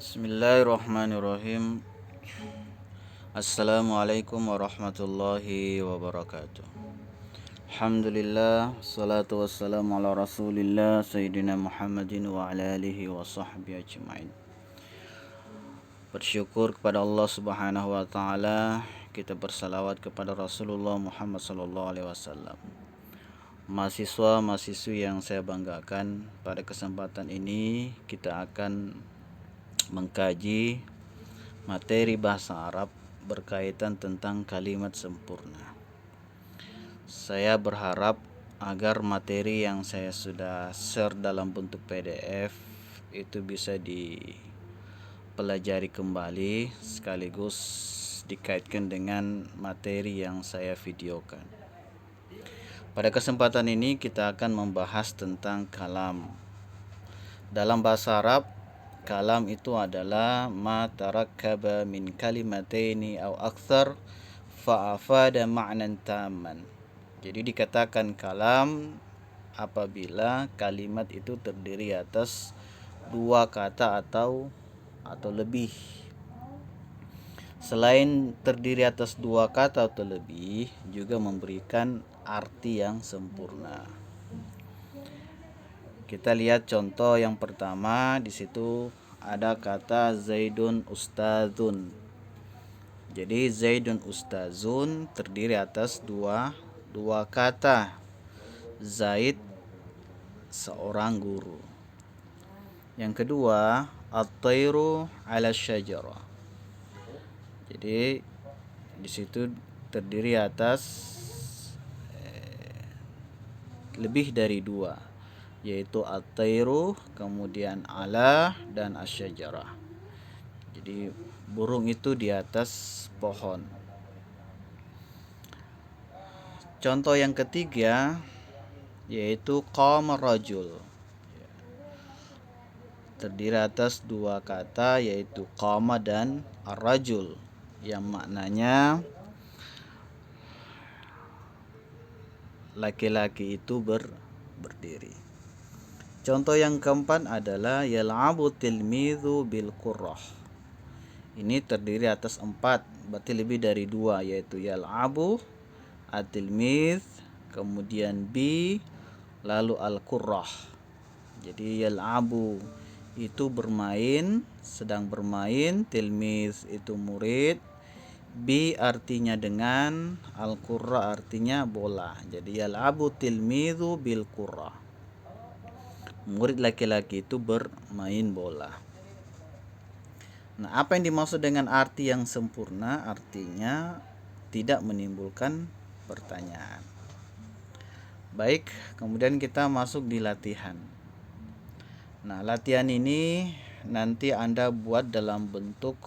Bismillahirrahmanirrahim. Assalamualaikum warahmatullahi wabarakatuh. Alhamdulillah, salatu wassalamu ala rasulillah Sayyidina Muhammadin wa ala alihi wa sahbihi ajma'in. Bersyukur kepada Allah subhanahu wa ta'ala, kita bersalawat kepada Rasulullah Muhammad sallallahu alaihi wasallam. Mahasiswa-mahasiswi yang saya banggakan, pada kesempatan ini kita akan mengkaji materi bahasa Arab berkaitan tentang kalimat sempurna. Saya berharap agar materi yang saya sudah share dalam bentuk PDF itu bisa dipelajari kembali sekaligus dikaitkan dengan materi yang saya videokan. Pada kesempatan ini kita akan membahas tentang kalam. Dalam bahasa Arab, kalam itu adalah ma tarakkaba min kalimataini aw akthar fa'afada ma'nan tamman. Jadi dikatakan kalam apabila kalimat itu terdiri atas dua kata atau lebih. Selain terdiri atas dua kata atau lebih, juga memberikan arti yang sempurna. Kita lihat contoh yang pertama, di situ ada kata Zaidun Ustadzun. Jadi Zaidun Ustadzun terdiri atas dua kata. Zaid seorang guru. Yang kedua, At-tairu 'ala syajarah. Jadi di situ terdiri atas lebih dari dua, yaitu at-tairu, kemudian ala, dan asyajarah. Jadi burung itu di atas pohon. Contoh yang ketiga yaitu qama rajul. Terdiri atas dua kata yaitu qama dan ar-rajul, yang maknanya laki-laki itu berdiri. Contoh yang keempat adalah yal'abu tilmidhu bil qurrah. Ini terdiri atas empat, berarti lebih dari dua, yaitu yal'abu, at-tilmidh, kemudian bi, lalu al-qurrah. Jadi yal'abu itu bermain, sedang bermain, tilmidh itu murid, bi artinya dengan, al-qurra artinya bola. Jadi yal'abu tilmidhu bil qurra. Murid laki-laki itu bermain bola. Nah, apa yang dimaksud dengan arti yang sempurna? Artinya tidak menimbulkan pertanyaan. Baik, kemudian kita masuk di latihan. Nah, latihan ini nanti Anda buat dalam bentuk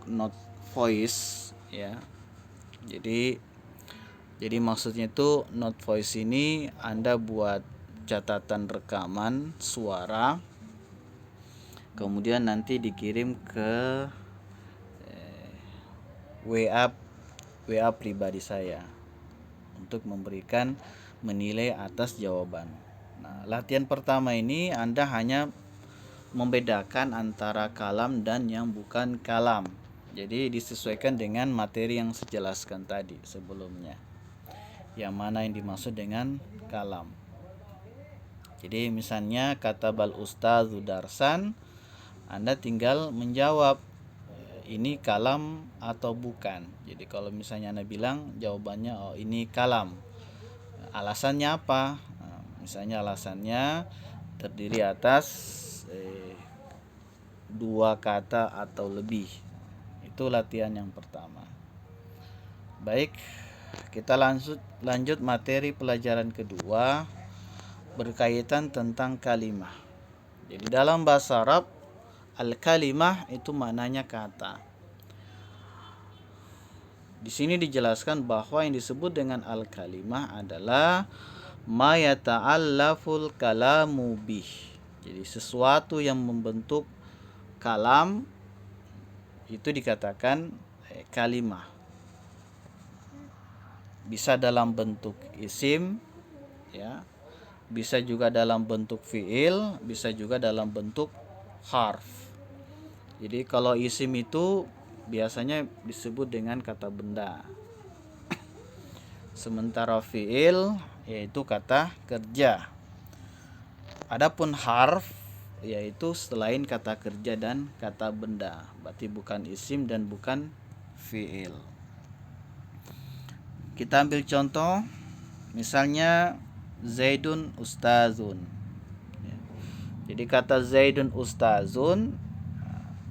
note voice ya. Jadi maksudnya itu note voice ini Anda buat catatan rekaman suara, kemudian nanti dikirim ke WA pribadi saya untuk memberikan menilai atas jawaban. Nah, latihan pertama ini Anda hanya membedakan antara kalam dan yang bukan kalam. Jadi disesuaikan dengan materi yang saya jelaskan tadi sebelumnya. Yang mana yang dimaksud dengan kalam. Jadi misalnya kata bal ustadzu darsan, Anda tinggal menjawab ini kalam atau bukan. Jadi kalau misalnya Anda bilang jawabannya oh ini kalam, alasannya apa? Nah, misalnya alasannya terdiri atas dua kata atau lebih. Itu latihan yang pertama. Baik, kita lanjut materi pelajaran kedua berkaitan tentang kalimah. Jadi dalam bahasa Arab, al-kalimah itu maknanya kata. Di sini dijelaskan bahwa yang disebut dengan al-kalimah adalah ma yata'allaful kalamu bih. Jadi sesuatu yang membentuk kalam itu dikatakan kalimah. Bisa dalam bentuk isim ya, bisa juga dalam bentuk fiil, bisa juga dalam bentuk harf. Jadi kalau isim itu biasanya disebut dengan kata benda. Sementara fiil yaitu kata kerja. Adapun harf yaitu selain kata kerja dan kata benda, berarti bukan isim dan bukan fiil. Kita ambil contoh, misalnya Zaidun ustazun. Jadi kata Zaidun ustazun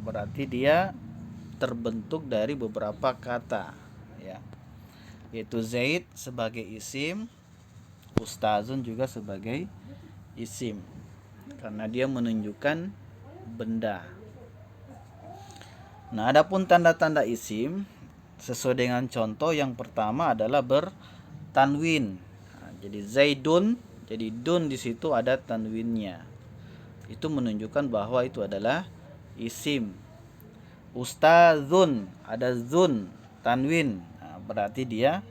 berarti dia terbentuk dari beberapa kata, ya, yaitu Zaid sebagai isim, ustazun juga sebagai isim, karena dia menunjukkan benda. Nah, adapun tanda-tanda isim sesuai dengan contoh, yang pertama adalah bertanwin. Nah, jadi Zaidun, jadi dun di situ ada tanwinnya. Itu menunjukkan bahwa itu adalah isim. Ustazun, ada zun, tanwin. Nah, berarti dia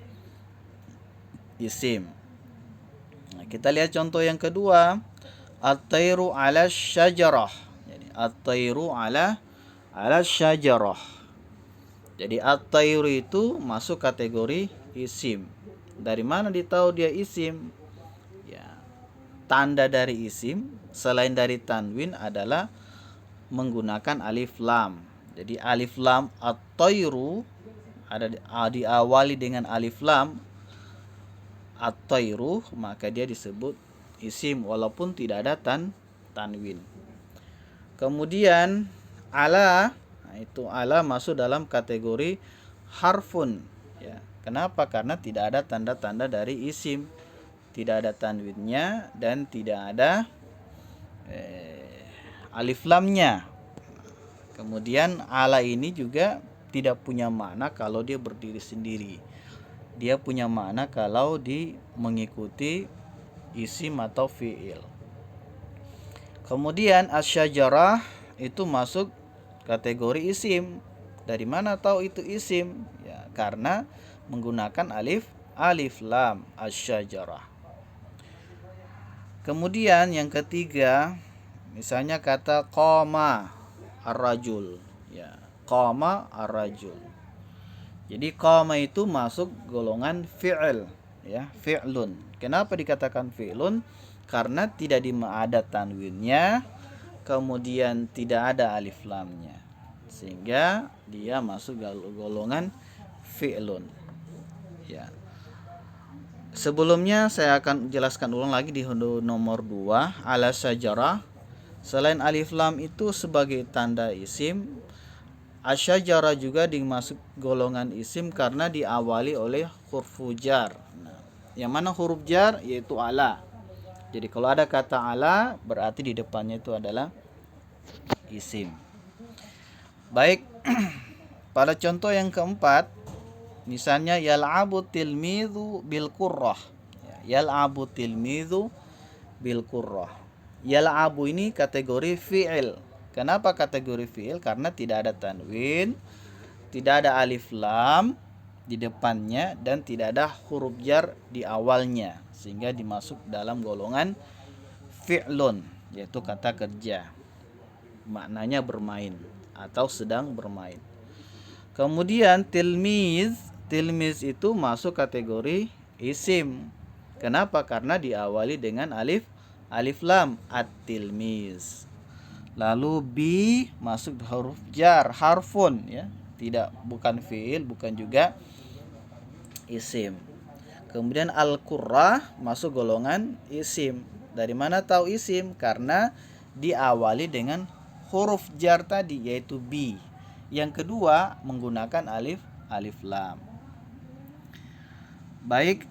isim. Nah, kita lihat contoh yang kedua, at-tairu 'ala syajarah. Jadi at-tairu 'ala syajarah. Jadi at-tairu itu masuk kategori isim. Dari mana ditahu dia isim? Ya, tanda dari isim selain dari tanwin adalah menggunakan alif lam. Jadi alif lam at-tairu ada diawali dengan alif lam at-tairu, maka dia disebut isim walaupun tidak ada tanwin. Kemudian ala, nah itu ala masuk dalam kategori harfun, ya. Kenapa? Karena tidak ada tanda-tanda dari isim, tidak ada tanwinnya dan tidak ada alif lamnya. Kemudian ala ini juga tidak punya makna kalau dia berdiri sendiri. Dia punya makna kalau mengikuti isim atau fiil. Kemudian asyajarah itu masuk kategori isim. Dari mana tahu itu isim? Ya, karena menggunakan alif lam, asyajarah. Kemudian yang ketiga, misalnya kata qama ar-rajul, ya, qama ar-rajul. Jadi qama itu masuk golongan fi'il, ya, fi'lun. Kenapa dikatakan fi'lun? Karena tidak ada tanwinnya, kemudian tidak ada alif lamnya, sehingga dia masuk golongan fi'lun, ya. Sebelumnya saya akan jelaskan ulang lagi di nomor 2, ala syajarah. Selain alif lam itu sebagai tanda isim, asyajarah juga dimasuk golongan isim karena diawali oleh huruf jar. Nah, yang mana huruf jar? Yaitu ala. Jadi kalau ada kata ala, berarti di depannya itu adalah isim. Baik, pada contoh yang keempat, misalnya yal'abu tilmidhu bil qurrah. Yal'abu tilmidhu bil qurrah. Yal'abu ini kategori fi'il. Kenapa kategori fi'il? Karena tidak ada tanwin, tidak ada alif lam di depannya, dan tidak ada huruf jar di awalnya, sehingga dimasuk dalam golongan fi'lun, yaitu kata kerja. Maknanya bermain atau sedang bermain. Kemudian tilmiz itu masuk kategori isim. Kenapa? Karena diawali dengan alif lam, at-tilmiz. Lalu bi masuk huruf jar, harfun, ya. Bukan fiil, bukan juga isim. Kemudian al-qurrah masuk golongan isim. Dari mana tahu isim? Karena diawali dengan huruf jar tadi, yaitu bi. Yang kedua menggunakan alif lam. Baik,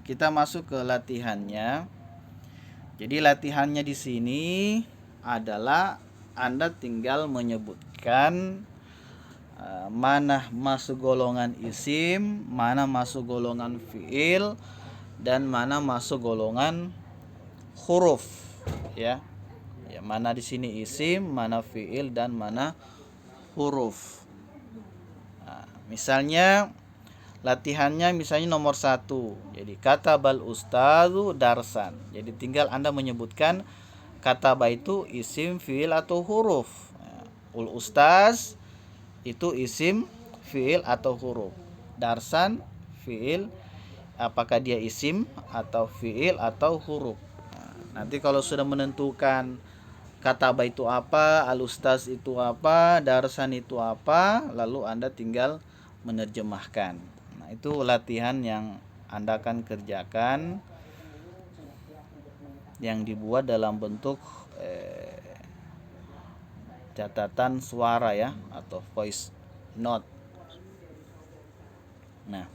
kita masuk ke latihannya. Jadi latihannya di sini adalah Anda tinggal menyebutkan mana masuk golongan isim, mana masuk golongan fiil, dan mana masuk golongan huruf, ya. Ya, mana di sini isim, mana fiil, dan mana huruf. Nah, misalnya latihannya misalnya nomor 1. Jadi katabal ustazu darsan. Jadi tinggal Anda menyebutkan kataba itu isim, fiil atau huruf. Ul ustaz itu isim, fiil atau huruf. Darsan fiil, apakah dia isim atau fiil atau huruf. Nanti kalau sudah menentukan kataba itu apa, al-ustaz itu apa, darsan itu apa, lalu Anda tinggal menerjemahkan. Nah, itu latihan yang Anda akan kerjakan yang dibuat dalam bentuk catatan suara ya, atau voice note. Nah,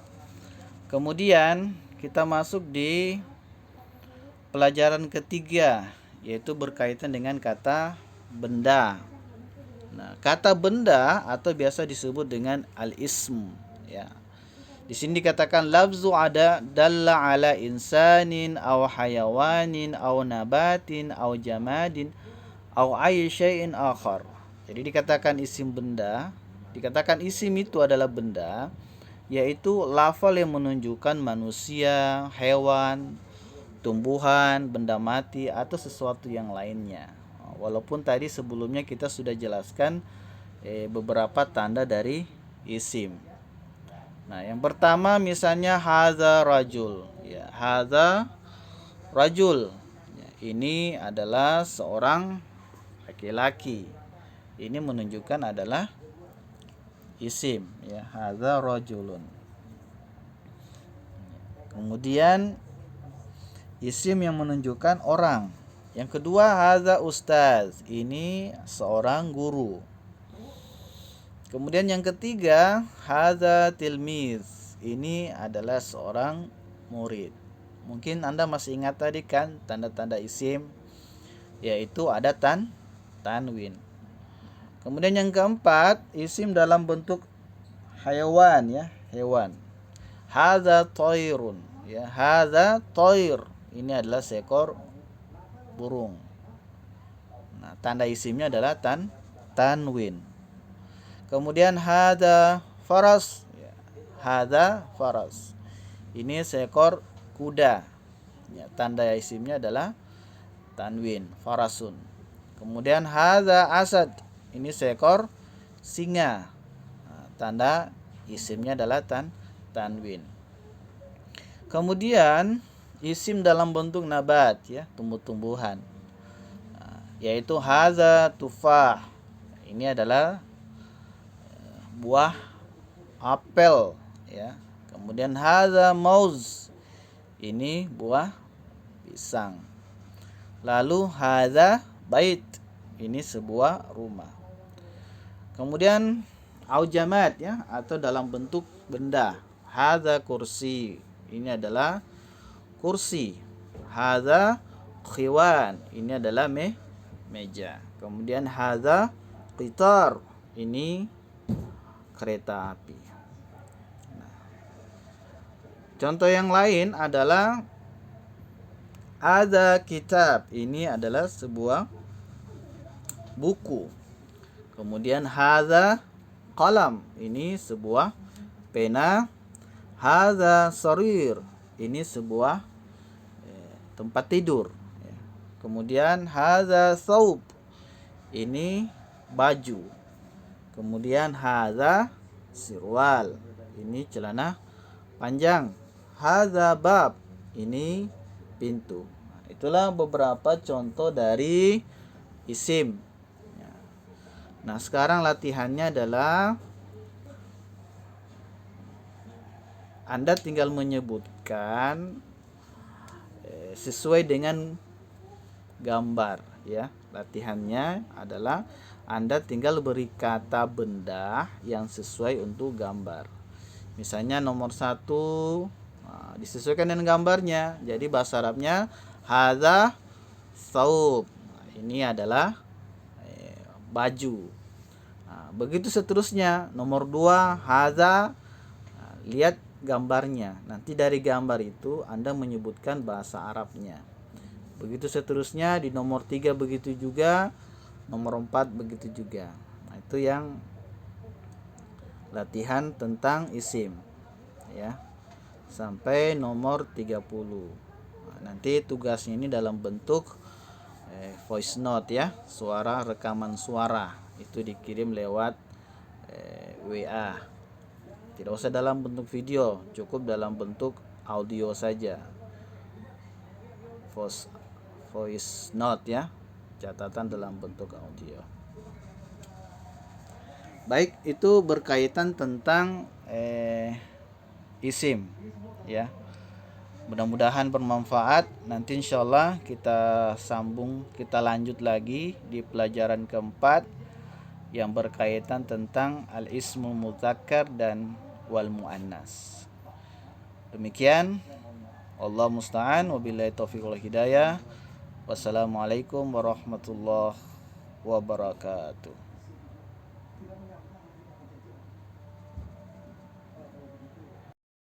kemudian kita masuk di pelajaran ketiga, yaitu berkaitan dengan kata benda. Nah, kata benda atau biasa disebut dengan al-ism ya. Di sini dikatakan lafzu ada dalla ala insanin aw hayawanin aw nabatin aw jamadin aw ayyi syai'in akhar. Jadi dikatakan isim benda, dikatakan isim itu adalah benda, yaitu lafal yang menunjukkan manusia, hewan, tumbuhan, benda mati atau sesuatu yang lainnya. Walaupun tadi sebelumnya kita sudah jelaskan beberapa tanda dari isim. Nah, yang pertama misalnya hadza rajul ya, hadza rajul ya, ini adalah seorang laki-laki. Ini menunjukkan adalah isim ya, hadza rajulun. Kemudian isim yang menunjukkan orang. Yang kedua hadza ustaz, ini seorang guru. Kemudian yang ketiga hadza tilmiz, ini adalah seorang murid. Mungkin Anda masih ingat tadi kan tanda-tanda isim, yaitu ada tanwin. Kemudian yang keempat, isim dalam bentuk hayawan ya, hewan. Hadza thairun ya, hadza thair, ini adalah seekor burung. Nah, tanda isimnya adalah tanwin. Kemudian hadza faras ya, hadza faras, ini seekor kuda ya, tanda isimnya adalah tanwin, farasun. Kemudian hadza asad, ini seekor singa. Nah, tanda isimnya adalah tanwin. Kemudian isim dalam bentuk nabat ya, tumbuh-tumbuhan. Nah, yaitu hadza tufah. Ini adalah buah apel ya. Kemudian hadza mauz. Ini buah pisang. Lalu hadza bait. Ini sebuah rumah. Kemudian aujamat ya, atau dalam bentuk benda. Hadza kursi. Ini adalah kursi. Hadza khiwan. Ini adalah meja. Kemudian hadza qitar. Ini kereta api. Nah, contoh yang lain adalah hadza kitab. Ini adalah sebuah buku. Kemudian hadza qalam. Ini sebuah pena. Hadza sarir. Ini sebuah tempat tidur. Kemudian hadza thawb. Ini baju. Kemudian hadza sirwal. Ini celana panjang. Hadza bab. Ini pintu. Nah, itulah beberapa contoh dari isim. Nah, sekarang latihannya adalah Anda tinggal menyebutkan sesuai dengan gambar ya. Latihannya adalah Anda tinggal beri kata benda yang sesuai untuk gambar. Misalnya nomor 1 disesuaikan dengan gambarnya. Jadi bahasa Arabnya hadza thawb. Ini adalah baju. Nah, begitu seterusnya. Nomor 2 hadza, lihat gambarnya. Nanti dari gambar itu Anda menyebutkan bahasa Arabnya. Begitu seterusnya, di nomor 3 begitu juga, nomor 4 begitu juga. Nah, itu yang latihan tentang isim. ya, sampai nomor 30. Nah, nanti tugasnya ini dalam bentuk voice note ya, rekaman suara. Itu dikirim lewat WA. Tidak usah dalam bentuk video, cukup dalam bentuk audio saja. Voice note ya, catatan dalam bentuk audio. Baik, itu berkaitan tentang isim ya. Mudah-mudahan bermanfaat. Nanti insyaallah kita lanjut lagi di pelajaran keempat yang berkaitan tentang al-ismul mudzakkar dan wal muannas. Demikian, Allah musta'an, wabillahi taufiq wal hidayah. Wassalamualaikum warahmatullahi wabarakatuh.